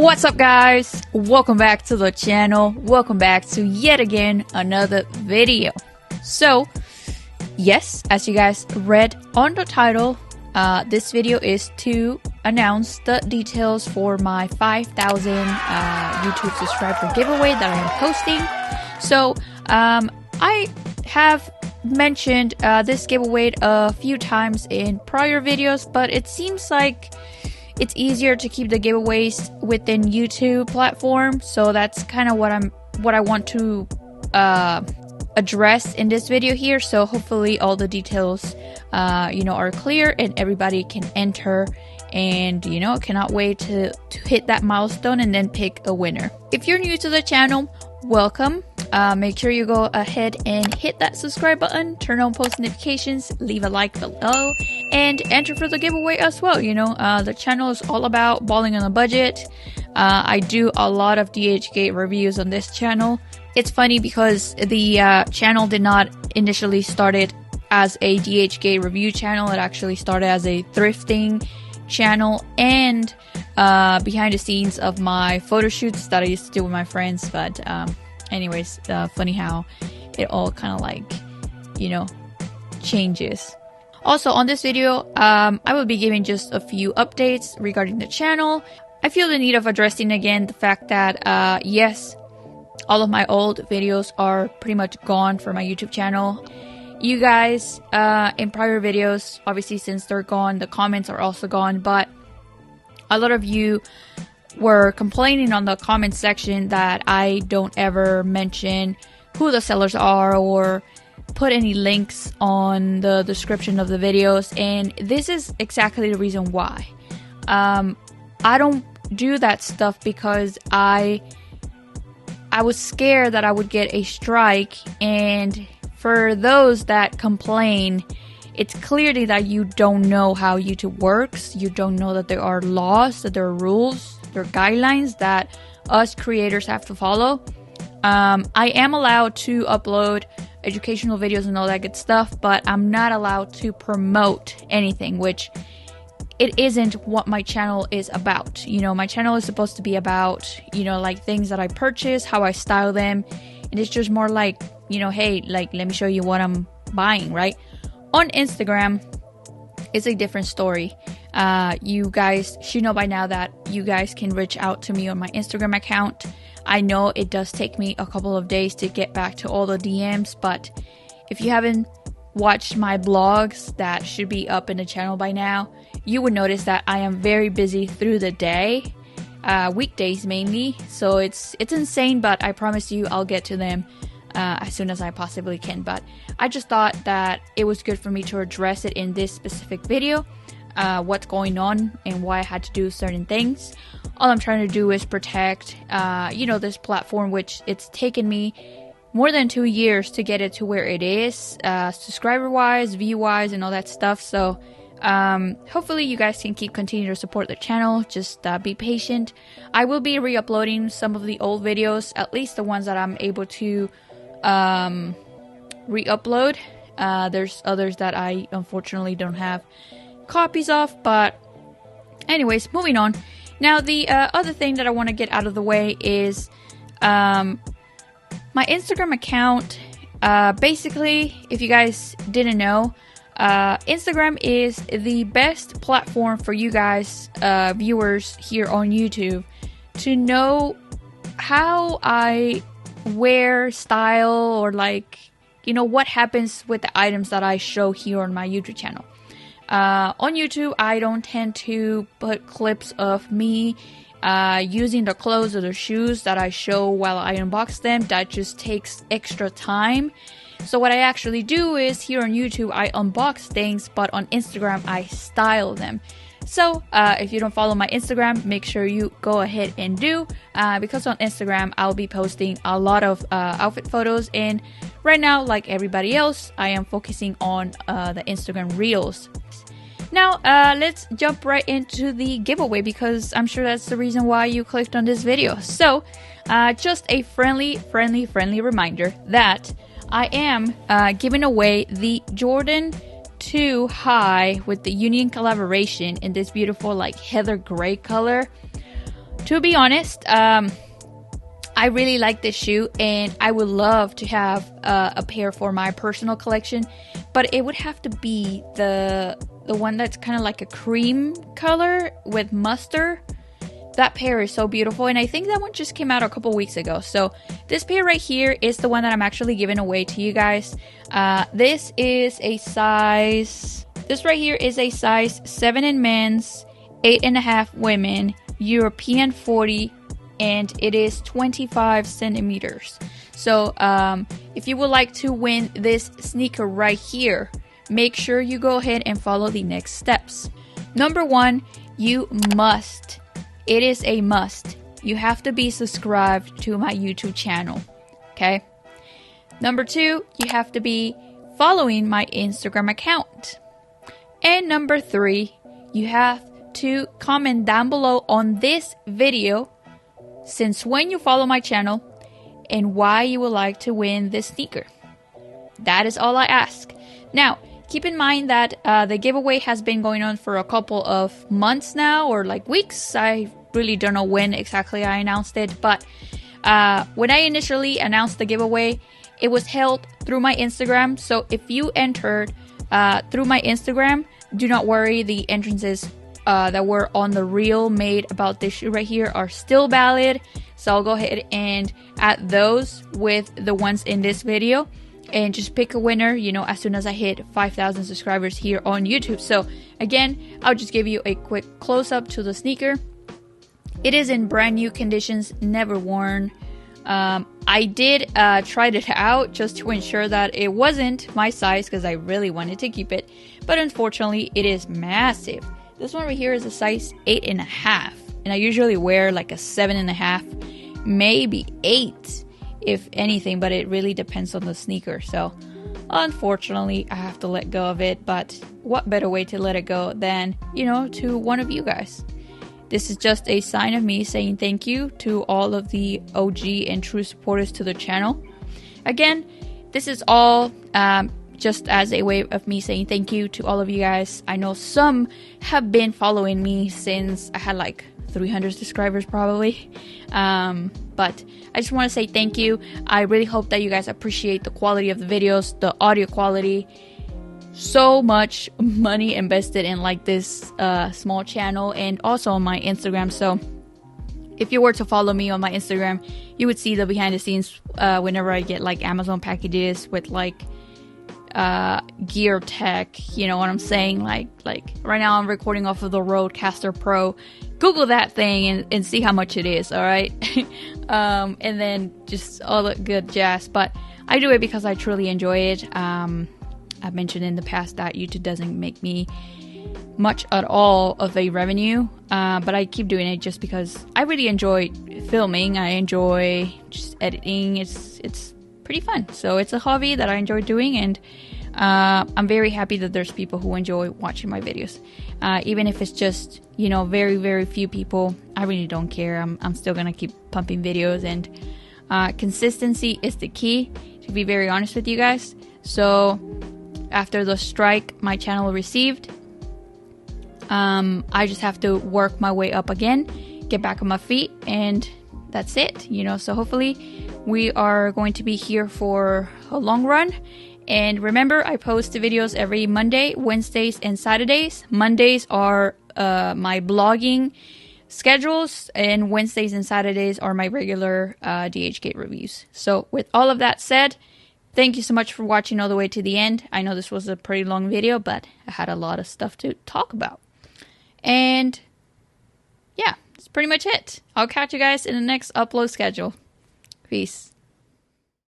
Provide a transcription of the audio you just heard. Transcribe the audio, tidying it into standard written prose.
What's up, guys? Welcome back to the channel. Welcome back to yet again another video. So yes, as you guys read on the title, this video is to announce the details for my 5,000 YouTube subscriber giveaway that I am posting. So I have mentioned this giveaway a few times in prior videos, but it seems like it's easier to keep the giveaways within YouTube platform. So that's kind of what I want to address in this video here. So hopefully all the details are clear and everybody can enter, and cannot wait to hit that milestone and then pick a winner. If you're new to the channel, welcome. Make sure you go ahead and hit that subscribe button, turn on post notifications, leave a like below, and enter for the giveaway as well. The channel is all about balling on a budget. I do a lot of DHgate reviews on this channel. It's funny because the channel did not initially started as a DHgate review channel. It actually started as a thrifting channel and behind the scenes of my photo shoots that I used to do with my friends. But anyways, funny how it all kind of like changes. Also on this video, I will be giving just a few updates regarding the channel. I feel the need of addressing again the fact that yes, all of my old videos are pretty much gone for my YouTube channel. You guys in prior videos, obviously since they're gone, the comments are also gone, but a lot of you were complaining on the comment section that I don't ever mention who the sellers are or put any links on the description of the videos, and this is exactly the reason why. I don't do that stuff because I was scared that I would get a strike, and for those that complain, it's clearly that you don't know how YouTube works. You don't know that there are laws, that there are rules, there are guidelines that us creators have to follow. I am allowed to upload educational videos and all that good stuff, but I'm not allowed to promote anything, which it isn't what my channel is about. My channel is supposed to be about, like things that I purchase, how I style them, and it's just more like, hey, like, let me show you what I'm buying, right? On Instagram, it's a different story. You guys should know by now that you guys can reach out to me on my Instagram account. I know it does take me a couple of days to get back to all the DMs, but if you haven't watched my blogs that should be up in the channel by now, you would notice that I am very busy through the day, weekdays mainly. So it's insane, but I promise you I'll get to them as soon as I possibly can. But I just thought that it was good for me to address it in this specific video, what's going on and why I had to do certain things. All I'm trying to do is protect this platform, which it's taken me more than 2 years to get it to where it is, subscriber wise, view wise, and all that stuff. So hopefully you guys can continue to support the channel. Just be patient. I will be re-uploading some of the old videos, at least the ones that I'm able to re-upload. There's others that I unfortunately don't have copies of, but anyways, moving on. Now the other thing that I want to get out of the way is my Instagram account. Basically, if you guys didn't know, Instagram is the best platform for you guys, viewers here on YouTube, to know how I wear, style, or what happens with the items that I show here on my YouTube channel. On YouTube, I don't tend to put clips of me using the clothes or the shoes that I show while I unbox them. That just takes extra time. So what I actually do is, here on YouTube, I unbox things, but on Instagram, I style them. So if you don't follow my Instagram, make sure you go ahead and do, because on Instagram, I'll be posting a lot of outfit photos, and right now, like everybody else, I am focusing on the Instagram Reels. Now, let's jump right into the giveaway, because I'm sure that's the reason why you clicked on this video. So, just a friendly reminder that I am giving away the Jordan 2 High with the Union collaboration in this beautiful heather gray color. To be honest, I really like this shoe, and I would love to have a pair for my personal collection, but it would have to be the one that's kind of like a cream color with mustard. That pair is so beautiful, and I think that one just came out a couple weeks ago. So this pair right here is the one that I'm actually giving away to you guys. This right here is a size 7 in men's, 8.5 women, European 40, and it is 25 centimeters. So if you would like to win this sneaker right here, make sure you go ahead and follow the next steps. Number 1, you must. It is a must. You have to be subscribed to my YouTube channel, okay? Number 2, you have to be following my Instagram account. And number 3, you have to comment down below on this video since when you follow my channel and why you would like to win this sneaker. That is all I ask. Now, keep in mind that the giveaway has been going on for a couple of months now, or like weeks. I really don't know when exactly I announced it, but when I initially announced the giveaway, it was held through my Instagram. So if you entered through my Instagram, do not worry, the entrances that were on the reel made about this shoe right here are still valid. So I'll go ahead and add those with the ones in this video and just pick a winner, you know, as soon as I hit 5,000 subscribers here on YouTube. So again, I'll just give you a quick close-up to the sneaker. It is in brand new conditions, never worn. I did try it out just to ensure that it wasn't my size because I really wanted to keep it, but unfortunately it is massive. This one right here is a size 8.5, and I usually wear like a 7.5, maybe 8 if anything, but it really depends on the sneaker. So unfortunately I have to let go of it, but what better way to let it go than, you know, to one of you guys. This is just a sign of me saying thank you to all of the OG and true supporters to the channel. Again, this is all just as a way of me saying thank you to all of you guys. I know some have been following me since I had like 300 subscribers probably. But I just want to say thank you. I really hope that you guys appreciate the quality of the videos, the audio quality. So much money invested in like this small channel and also on my Instagram. So if you were to follow me on my Instagram, you would see the behind the scenes whenever I get like Amazon packages with like gear tech, you know what I'm saying? Like right now I'm recording off of the Rodecaster Pro. Google that thing and see how much it is, all right? And then just all the good jazz. But I do it because I truly enjoy it. I've mentioned in the past that YouTube doesn't make me much at all of a revenue, but I keep doing it just because I really enjoy filming. I enjoy just editing. It's pretty fun. So it's a hobby that I enjoy doing, and I'm very happy that there's people who enjoy watching my videos. Even if it's just, you know, very, very few people, I really don't care. I'm still gonna keep pumping videos, and consistency is the key, to be very honest with you guys. So after the strike my channel received, I just have to work my way up again, get back on my feet, and that's it, you know. So hopefully we are going to be here for a long run. And remember, I post the videos every Monday, Wednesdays, and Saturdays. Mondays are my blogging schedules, and Wednesdays and Saturdays are my regular DHgate reviews. So with all of that said, thank you so much for watching all the way to the end. I know this was a pretty long video, but I had a lot of stuff to talk about. And yeah, that's pretty much it. I'll catch you guys in the next upload schedule. Peace.